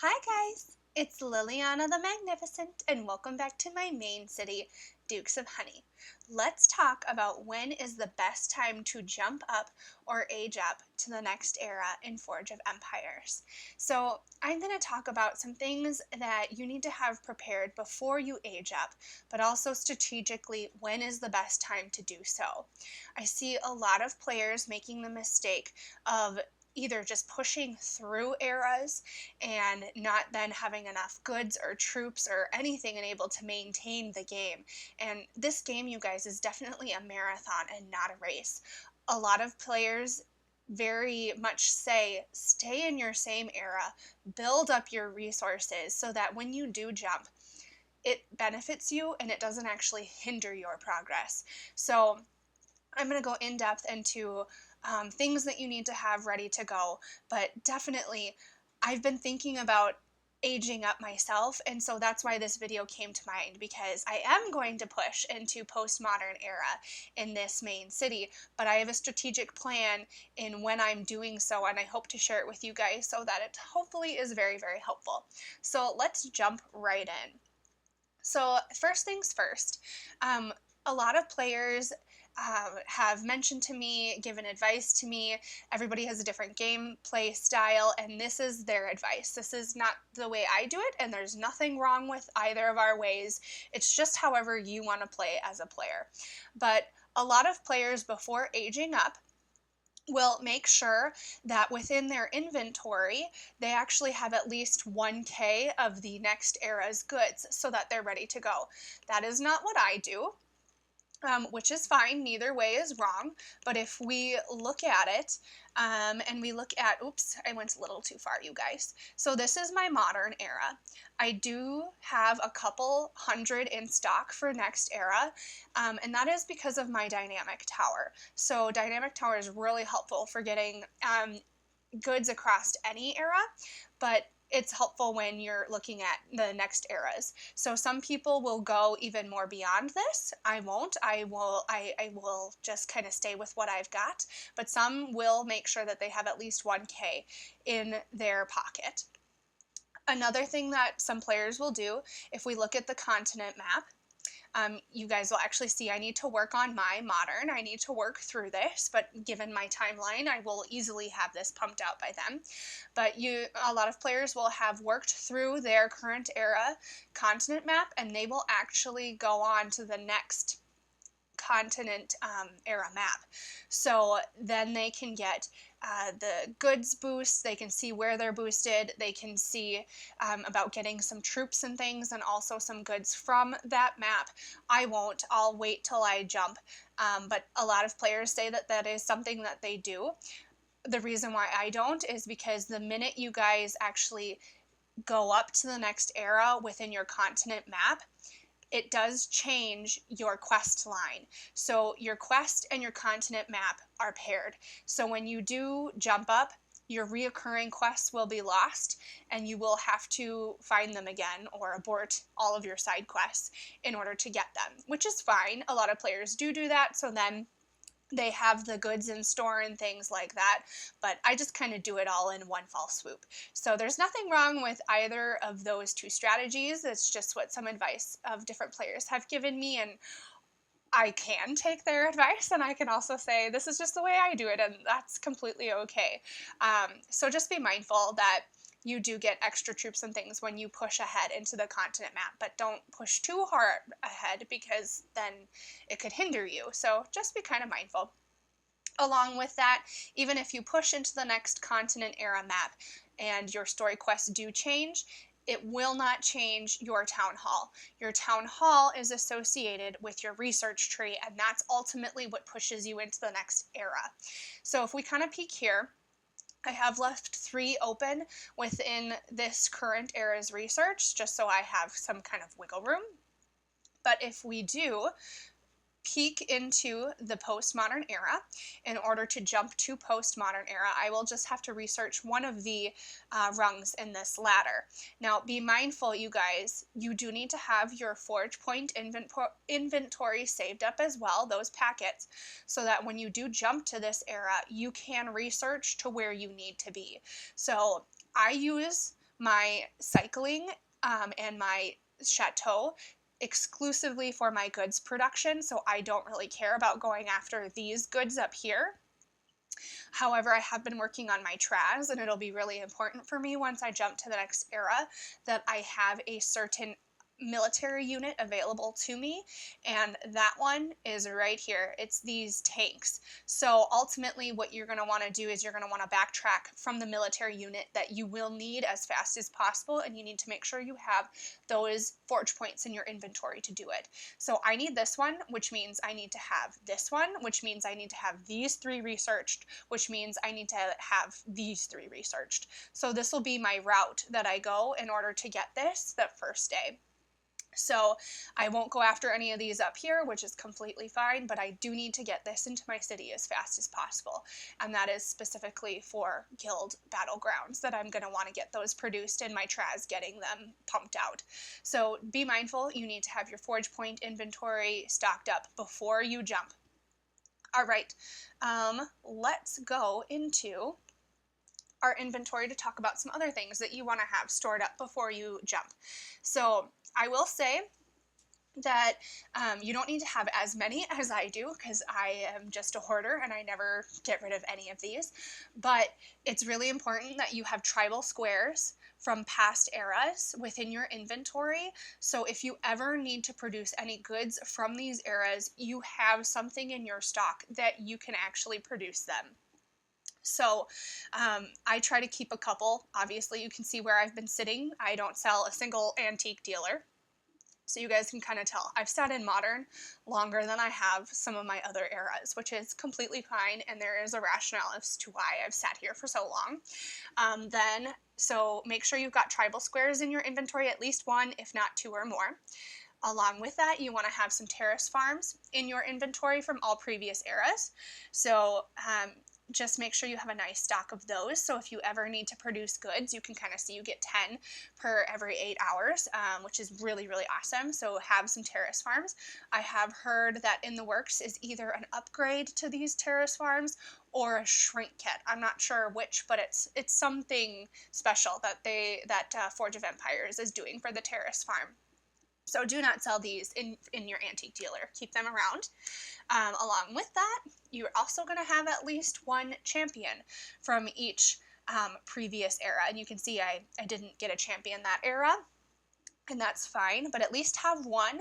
Hi guys, it's Liliana the Magnificent and welcome back to my main city, Dukes of Honey. Let's talk about when is the best time to jump up or age up to the next era in Forge of Empires. So I'm going to talk about some things that you need to have prepared before you age up, but also strategically when is the best time to do so. I see a lot of players making the mistake of either just pushing through eras and not then having enough goods or troops or anything and able to maintain the game. And this game, you guys, is definitely a marathon and not a race. A lot of players very much say stay in your same era, build up your resources so that when you do jump, it benefits you and it doesn't actually hinder your progress. So I'm going to go in depth into things that you need to have ready to go, but definitely I've been thinking about aging up myself, and so that's why this video came to mind, because I am going to push into postmodern era in this main city, but I have a strategic plan in when I'm doing so, and I hope to share it with you guys so that it hopefully is very, very helpful. So let's jump right in. So first things first, a lot of players have mentioned to me, given advice to me. Everybody has a different gameplay style, and this is their advice. This is not the way I do it, and there's nothing wrong with either of our ways. It's just however you want to play as a player. But a lot of players, before aging up, will make sure that within their inventory, they actually have at least 1K of the next era's goods so that they're ready to go. That is not what I do. Which is fine, neither way is wrong, but if we look at it, and we look at, oops, I went a little too far, you guys. So this is my modern era. I do have a couple hundred in stock for next era, and that is because of my dynamic tower. So dynamic tower is really helpful for getting goods across any era, but it's helpful when you're looking at the next eras. So some people will go even more beyond this. I won't. I will just kind of stay with what I've got, but some will make sure that they have at least 1K in their pocket. Another thing that some players will do, if we look at the continent map, you guys will actually see I need to work on my modern. I need to work through this, but given my timeline, I will easily have this pumped out by then. But a lot of players will have worked through their current era continent map, and they will actually go on to the next continent era map. So then they can get the goods boost, they can see where they're boosted, they can see about getting some troops and things, and also some goods from that map. I won't, I'll wait till I jump, but a lot of players say that that is something that they do. The reason why I don't is because the minute you guys actually go up to the next era within your continent map, it does change your quest line. So your quest and your continent map are paired. So when you do jump up, your reoccurring quests will be lost, and you will have to find them again or abort all of your side quests in order to get them, which is fine. A lot of players do that, so then they have the goods in store and things like that, but I just kind of do it all in one fell swoop. So there's nothing wrong with either of those two strategies. It's just what some advice of different players have given me, and I can take their advice, and I can also say this is just the way I do it, and that's completely okay. So just be mindful that you do get extra troops and things when you push ahead into the continent map, but don't push too hard ahead because then it could hinder you. So just be kind of mindful. Along with that, even if you push into the next continent era map and your story quests do change, it will not change your town hall. Your town hall is associated with your research tree, and that's ultimately what pushes you into the next era. So if we kind of peek here, I have left 3 open within this current era's research, just so I have some kind of wiggle room. But if we do peek into the postmodern era, in order to jump to postmodern era, I will just have to research one of the rungs in this ladder. Now, be mindful, you guys, you do need to have your forge point inventory saved up as well, those packets, so that when you do jump to this era, you can research to where you need to be. So I use my cycling and my chateau exclusively for my goods production, so I don't really care about going after these goods up here. However, I have been working on my Traz, and it'll be really important for me once I jump to the next era that I have a certain military unit available to me, and that one is right here. It's these tanks. So ultimately what you're going to want to do is you're going to want to backtrack from the military unit that you will need as fast as possible, and you need to make sure you have those forge points in your inventory to do it. So I need this one, which means I need to have this one, which means I need to have these 3 researched, which means I need to have these 3 researched. So this will be my route that I go in order to get this the first day. So I won't go after any of these up here, which is completely fine, but I do need to get this into my city as fast as possible. And that is specifically for guild battlegrounds that I'm going to want to get those produced in my Traz, getting them pumped out. So be mindful, you need to have your forge point inventory stocked up before you jump. All right, let's go into our inventory to talk about some other things that you want to have stored up before you jump. So I will say that you don't need to have as many as I do, because I am just a hoarder and I never get rid of any of these, but it's really important that you have tribal squares from past eras within your inventory. So if you ever need to produce any goods from these eras, you have something in your stock that you can actually produce them. So I try to keep a couple. Obviously, you can see where I've been sitting. I don't sell a single antique dealer. So you guys can kind of tell. I've sat in modern longer than I have some of my other eras, which is completely fine, and there is a rationale as to why I've sat here for so long. So make sure you've got tribal squares in your inventory, at least 1, if not 2 or more. Along with that, you want to have some terrace farms in your inventory from all previous eras. So just make sure you have a nice stock of those. So if you ever need to produce goods, you can kind of see you get 10 per every 8 hours, which is really, really awesome. So have some terrace farms. I have heard that in the works is either an upgrade to these terrace farms or a shrink kit. I'm not sure which, but it's something special that Forge of Empires is doing for the terrace farm. So do not sell these in your antique dealer. Keep them around. Along with that, you're also going to have at least 1 champion from each previous era. And you can see I didn't get a champion that era, and that's fine, but at least have 1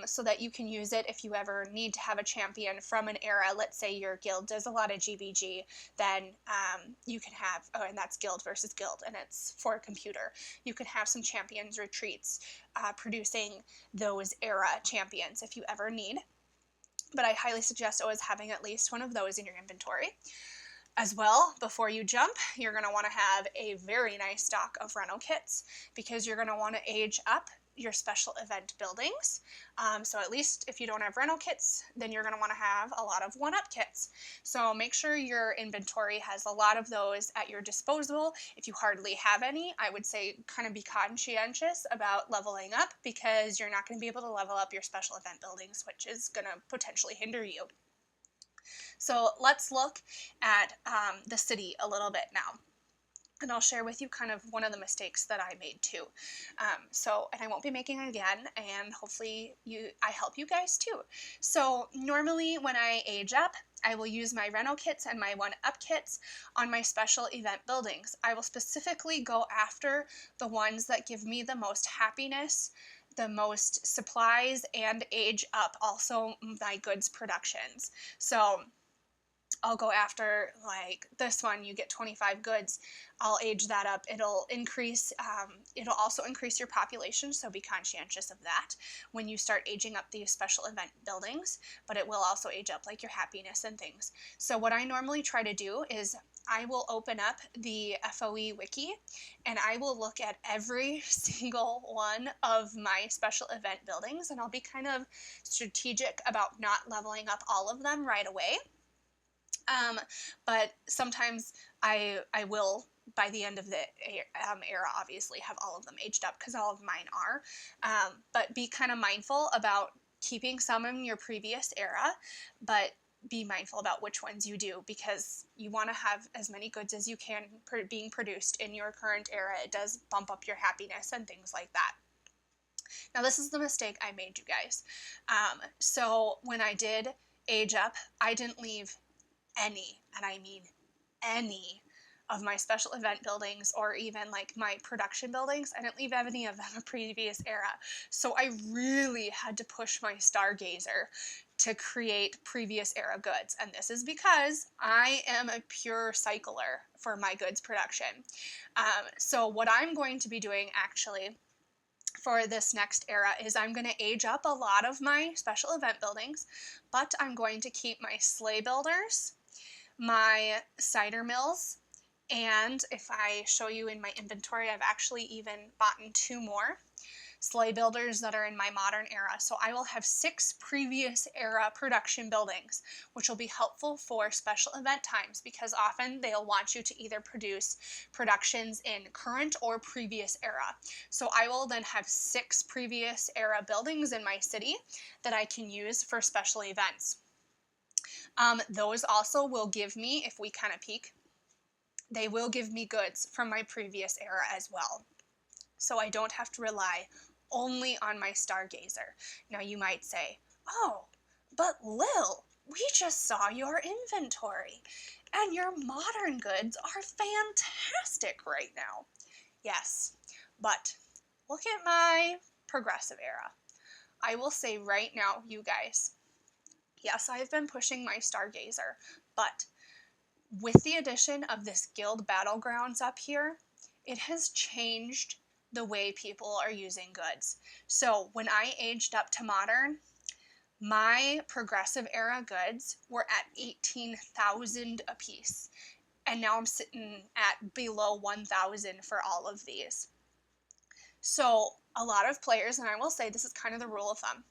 so that you can use it if you ever need to have a champion from an era. Let's say your guild does a lot of GBG, then you can have, and that's guild versus guild, and it's for a computer. You can have some champions retreats producing those era champions if you ever need. But I highly suggest always having at least 1 of those in your inventory. As well, before you jump, you're going to want to have a very nice stock of reno kits, because you're going to want to age up your special event buildings. So at least if you don't have reno kits, then you're going to want to have a lot of 1-up kits. So make sure your inventory has a lot of those at your disposal. If you hardly have any, I would say kind of be conscientious about leveling up, because you're not going to be able to level up your special event buildings, which is going to potentially hinder you. So let's look at the city a little bit now. And I'll share with you kind of one of the mistakes that I made too. And I won't be making it again, and hopefully I help you guys too. So normally when I age up, I will use my reno kits and my 1-up kits on my special event buildings. I will specifically go after the ones that give me the most happiness, the most supplies, and age up also my goods productions. So I'll go after, like this one, you get 25 goods. I'll age that up. It'll increase, it'll also increase your population, so be conscientious of that when you start aging up these special event buildings, but it will also age up like your happiness and things. So what I normally try to do is I will open up the FoE wiki, and I will look at every single one of my special event buildings, and I'll be kind of strategic about not leveling up all of them right away. But sometimes I will, by the end of the era, obviously have all of them aged up, because all of mine are. But be kind of mindful about keeping some in your previous era, but be mindful about which ones you do, because you want to have as many goods as you can being produced in your current era. It does bump up your happiness and things like that. Now, this is the mistake I made, you guys. So when I did age up, I didn't leave any, and I mean any, of my special event buildings or even like my production buildings. I didn't leave any of them a previous era. So I really had to push my stargazer to create previous era goods. And this is because I am a pure cycler for my goods production. So what I'm going to be doing actually for this next era is I'm going to age up a lot of my special event buildings, but I'm going to keep my sleigh builders, my cider mills, and if I show you in my inventory, I've actually even bought 2 more sleigh builders that are in my modern era. So I will have 6 previous era production buildings, which will be helpful for special event times, because often they'll want you to either produce productions in current or previous era. So I will then have 6 previous era buildings in my city that I can use for special events. Those also will give me, if we kind of peek, they will give me goods from my previous era as well. So I don't have to rely only on my stargazer. Now you might say, oh, but Lil, we just saw your inventory and your modern goods are fantastic right now. Yes, but look at my progressive era. I will say right now, you guys, yes, I've been pushing my stargazer, but with the addition of this guild Battlegrounds up here, it has changed the way people are using goods. So when I aged up to modern, my progressive era goods were at 18,000 a piece. And now I'm sitting at below 1,000 for all of these. So a lot of players, and I will say this is kind of the rule of thumb,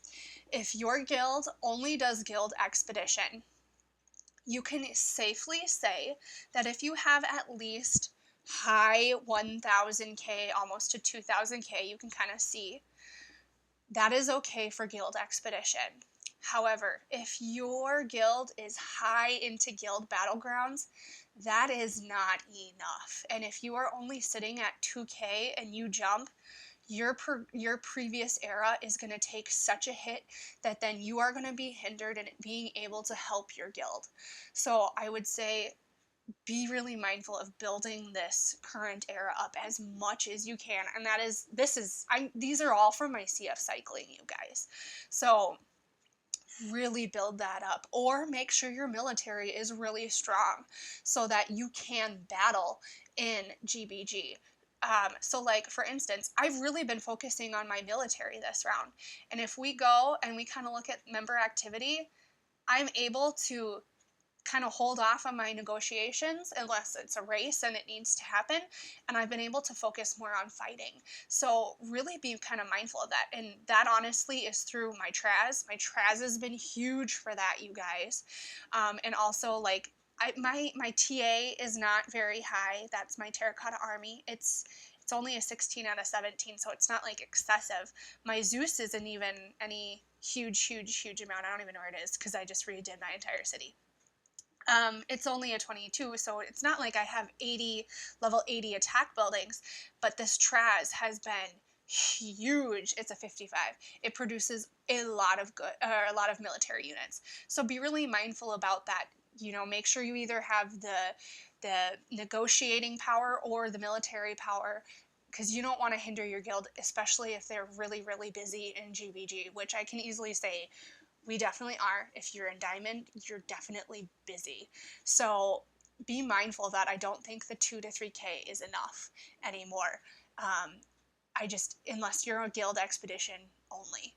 if your guild only does guild expedition, you can safely say that if you have at least high 1000k, almost to 2000k, you can kind of see, that is okay for guild expedition. However, if your guild is high into guild battlegrounds, that is not enough. And if you are only sitting at 2k and you jump, your previous era is going to take such a hit that then you are going to be hindered in being able to help your guild. So I would say be really mindful of building this current era up as much as you can. And these are all from my CF cycling, you guys. So really build that up, or make sure your military is really strong so that you can battle in GBG. So like, for instance, I've really been focusing on my military this round. And if we go and we kind of look at member activity, I'm able to kind of hold off on my negotiations unless it's a race and it needs to happen, and I've been able to focus more on fighting. So really be kind of mindful of that, and that honestly is through my Traz. My Traz has been huge for that, you guys. And also, like, my TA is not very high. That's my Terracotta Army. It's only a 16 out of 17, so it's not like excessive. My Zeus isn't even any huge amount. I don't even know where it is because I just redid my entire city. It's only a 22, so it's not like I have level 80 attack buildings, but this Traz has been huge. It's a 55. It produces a lot of military units. So be really mindful about that. You know, make sure you either have the negotiating power or the military power, because you don't want to hinder your guild, especially if they're really busy in GBG, which I can easily say we definitely are. If you're in Diamond, you're definitely busy. So be mindful of that. I don't think the 2 to 3k is enough anymore. Unless you're a guild expedition only,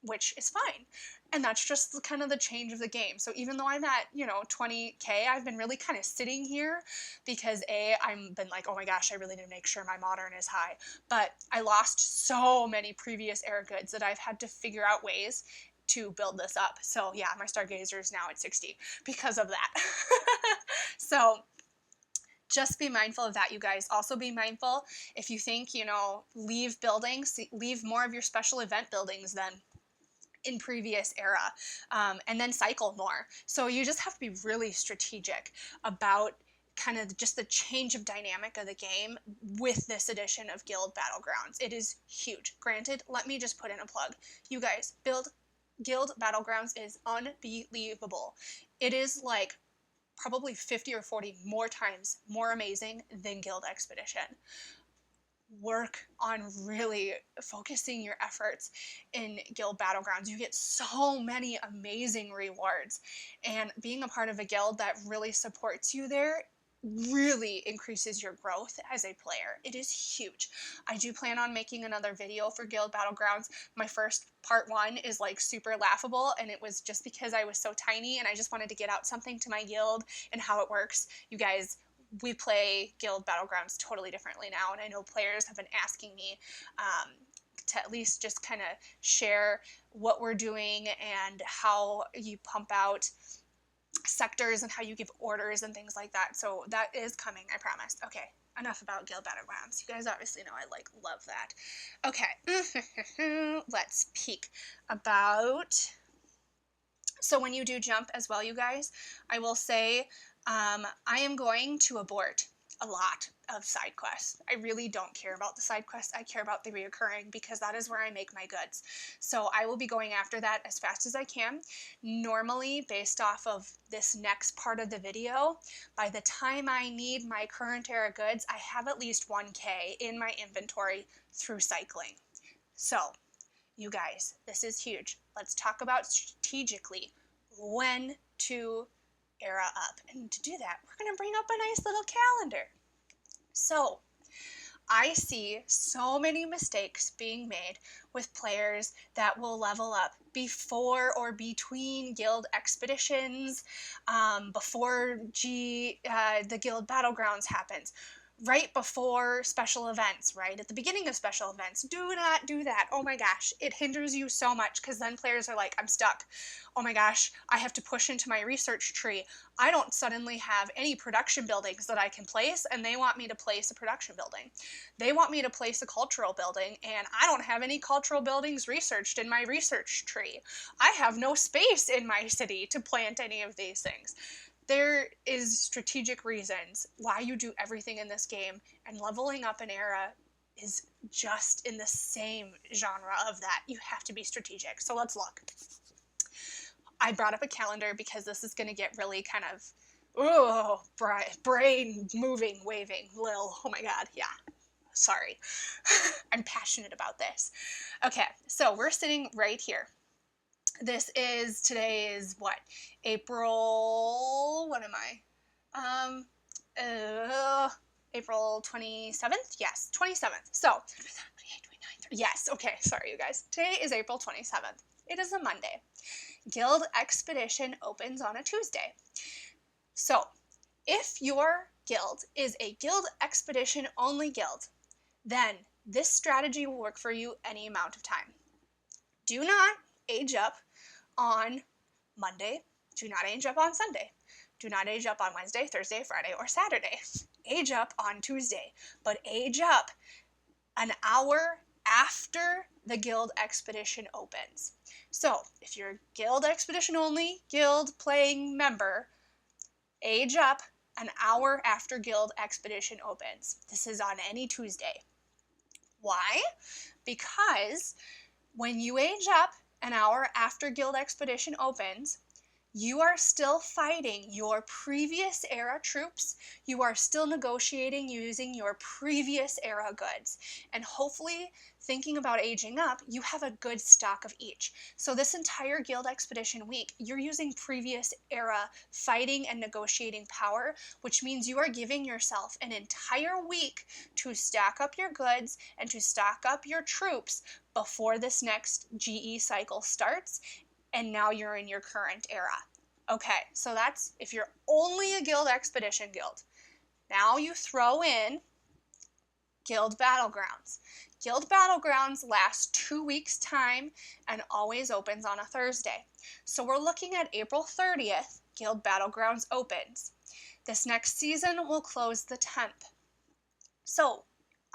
which is fine. And that's just kind of the change of the game. So even though I'm at, 20k, I've been really kind of sitting here because I've been like, oh my gosh, I really need to make sure my modern is high. But I lost so many previous era goods that I've had to figure out ways to build this up. So yeah, my Stargazer is now at 60 because of that. So just be mindful of that, you guys. Also be mindful if you think, leave buildings, leave more of your special event buildings then in previous era, and then cycle more. So you just have to be really strategic about kind of just the change of dynamic of the game with this edition of Guild Battlegrounds. It is huge. Granted, let me just put in a plug. You guys, Guild Battlegrounds is unbelievable. It is like probably 50 or 40 more times more amazing than Guild Expedition. Work on really focusing your efforts in Guild Battlegrounds. You get so many amazing rewards, and being a part of a guild that really supports you there really increases your growth as a player. It is huge. I do plan on making another video for Guild Battlegrounds. My first part 1 is like super laughable, and it was just because I was so tiny and I just wanted to get out something to my guild and how it works. You guys, we play Guild Battlegrounds totally differently now, and I know players have been asking me to at least just kind of share what we're doing and how you pump out sectors and how you give orders and things like that. So that is coming, I promise. Okay, enough about Guild Battlegrounds. You guys obviously know I love that. Okay, let's peek about. So when you do jump as well, you guys, I will say I am going to abort a lot of side quests. I really don't care about the side quests. I care about the reoccurring because that is where I make my goods. So I will be going after that as fast as I can. Normally, based off of this next part of the video, by the time I need my current era goods, I have at least 1K in my inventory through cycling. So, you guys, this is huge. Let's talk about strategically when to era up. And to do that, we're going to bring up a nice little calendar. So, I see so many mistakes being made with players that will level up before or between guild expeditions, before the guild battlegrounds happens, right before special events, right at the beginning of special events. Do not do that. Oh my gosh, it hinders you so much because then players are like, I'm stuck. Oh my gosh, I have to push into my research tree. I don't suddenly have any production buildings that I can place, and they want me to place a production building. They want me to place a cultural building, and I don't have any cultural buildings researched in my research tree. I have no space in my city to plant any of these things. There is strategic reasons why you do everything in this game, and leveling up an era is just in the same genre of that. You have to be strategic. So let's look. I brought up a calendar because this is going to get really kind of, brain moving, waving, lil. Oh my god, yeah. Sorry. I'm passionate about this. Okay, so we're sitting right here. Today is what? April, what am I? April 27th? Yes, 27th. So, 28, 29, 30. Yes, okay, sorry you guys. Today is April 27th. It is a Monday. Guild Expedition opens on a Tuesday. So, if your guild is a Guild Expedition only guild, then this strategy will work for you any amount of time. Do not age up on Monday. Do not age up on Sunday. Do not age up on Wednesday, Thursday, Friday, or Saturday. Age up on Tuesday, but age up an hour after the Guild Expedition opens. So, if you're Guild Expedition only, Guild playing member, age up an hour after Guild Expedition opens. This is on any Tuesday. Why? Because when you age up an hour after Guild Expedition opens, you are still fighting your previous era troops. You are still negotiating using your previous era goods. And hopefully, thinking about aging up, you have a good stock of each. So this entire Guild Expedition week, you're using previous era fighting and negotiating power, which means you are giving yourself an entire week to stack up your goods and to stock up your troops before this next GE cycle starts. And now you're in your current era. Okay, so that's if you're only a Guild Expedition guild. Now you throw in Guild Battlegrounds. Guild Battlegrounds lasts 2 weeks' time and always opens on a Thursday. So we're looking at April 30th, Guild Battlegrounds opens. This next season will close the 10th. So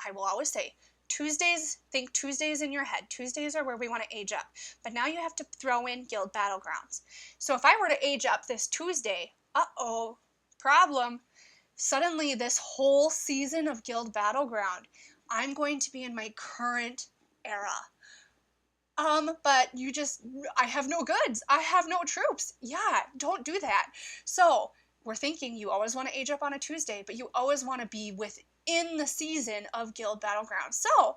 I will always say, Tuesdays, think Tuesdays in your head. Tuesdays are where we want to age up. But now you have to throw in Guild Battlegrounds. So if I were to age up this Tuesday, problem. Suddenly this whole season of Guild Battleground, I'm going to be in my current era. But I have no goods. I have no troops. Yeah, don't do that. So we're thinking you always want to age up on a Tuesday, but you always want to be within the season of Guild Battlegrounds. So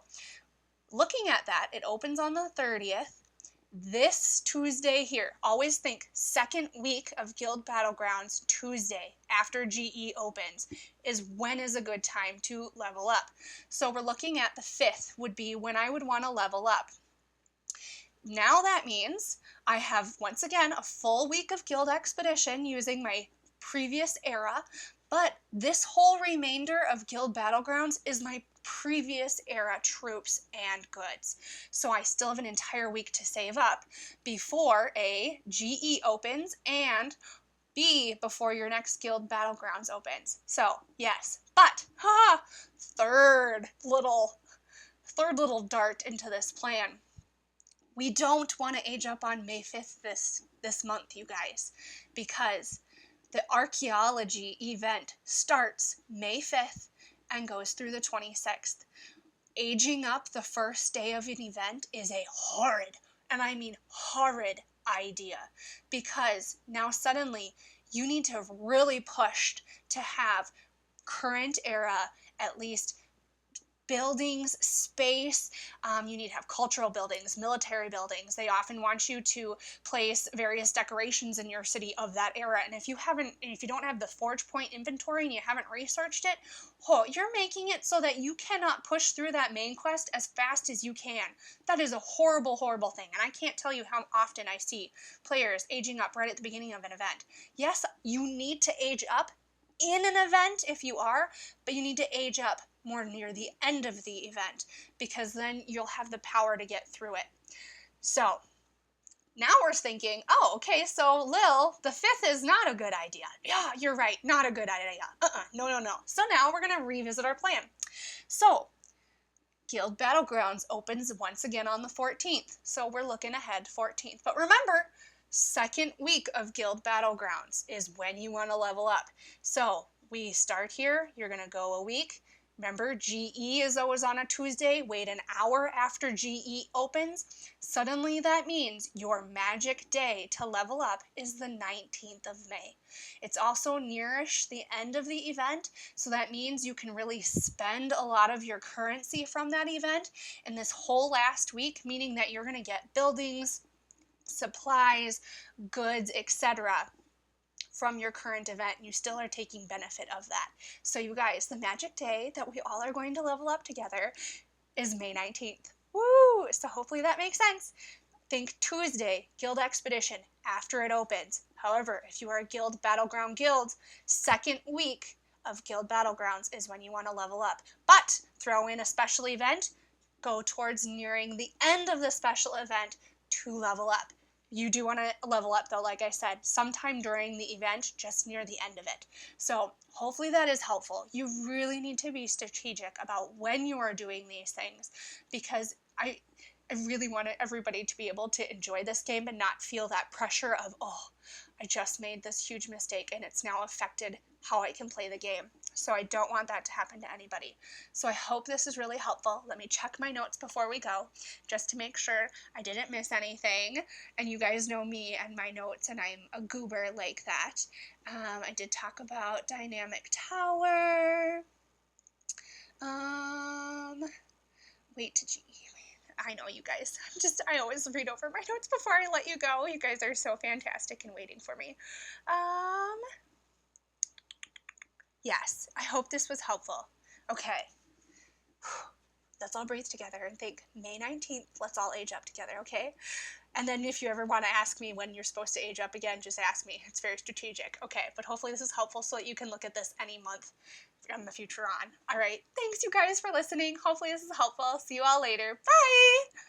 looking at that, it opens on the 30th. This Tuesday here, always think second week of Guild Battlegrounds, Tuesday after GE opens is a good time to level up. So we're looking at the 5th would be when I would want to level up. Now that means I have, once again, a full week of Guild Expedition using my previous era, but this whole remainder of Guild Battlegrounds is my previous era troops and goods. So I still have an entire week to save up before A, GE opens, and B, before your next Guild Battlegrounds opens. So, yes, but, third little dart into this plan. We don't want to age up on May 5th this month, you guys, because the archaeology event starts May 5th and goes through the 26th. Aging up the first day of an event is a horrid, and I mean horrid, idea, because now suddenly you need to have really pushed to have current era, at least buildings, space. You need to have cultural buildings, military buildings. They often want you to place various decorations in your city of that era. And if you don't have the Forge Point inventory and you haven't researched it, you're making it so that you cannot push through that main quest as fast as you can. That is a horrible, horrible thing. And I can't tell you how often I see players aging up right at the beginning of an event. Yes, you need to age up in an event if you are, but you need to age up more near the end of the event, because then you'll have the power to get through it. So now we're thinking, okay, so Lil, the 5th is not a good idea. Yeah, you're right, not a good idea. No. So now we're going to revisit our plan. So Guild Battlegrounds opens once again on the 14th. So we're looking ahead 14th. But remember, second week of Guild Battlegrounds is when you want to level up. So we start here, you're going to go a week. Remember, GE is always on a Tuesday. Wait an hour after GE opens. Suddenly that means your magic day to level up is the 19th of May. It's also nearish the end of the event, so that means you can really spend a lot of your currency from that event in this whole last week, meaning that you're going to get buildings, supplies, goods, etc. from your current event. You still are taking benefit of that. So you guys, the magic day that we all are going to level up together is May 19th. Woo! So hopefully that makes sense. Think Tuesday, Guild Expedition, after it opens. However, if you are a Guild Battleground guild, second week of Guild Battlegrounds is when you want to level up. But throw in a special event, go towards nearing the end of the special event to level up. You do want to level up though, like I said, sometime during the event, just near the end of it. So hopefully that is helpful. You really need to be strategic about when you are doing these things, because I really want everybody to be able to enjoy this game and not feel that pressure of, I just made this huge mistake and it's now affected how I can play the game. So I don't want that to happen to anybody. So I hope this is really helpful. Let me check my notes before we go, just to make sure I didn't miss anything. And you guys know me and my notes, and I'm a goober like that. I did talk about Dynamic Tower. Wait to GE. I know, you guys. I always read over my notes before I let you go. You guys are so fantastic and waiting for me. Yes, I hope this was helpful. Okay. Let's all breathe together and think May 19th, let's all age up together, okay? And then if you ever want to ask me when you're supposed to age up again, just ask me. It's very strategic. Okay, but hopefully this is helpful so that you can look at this any month from the future on. All right, thanks you guys for listening. Hopefully this is helpful. See you all later. Bye!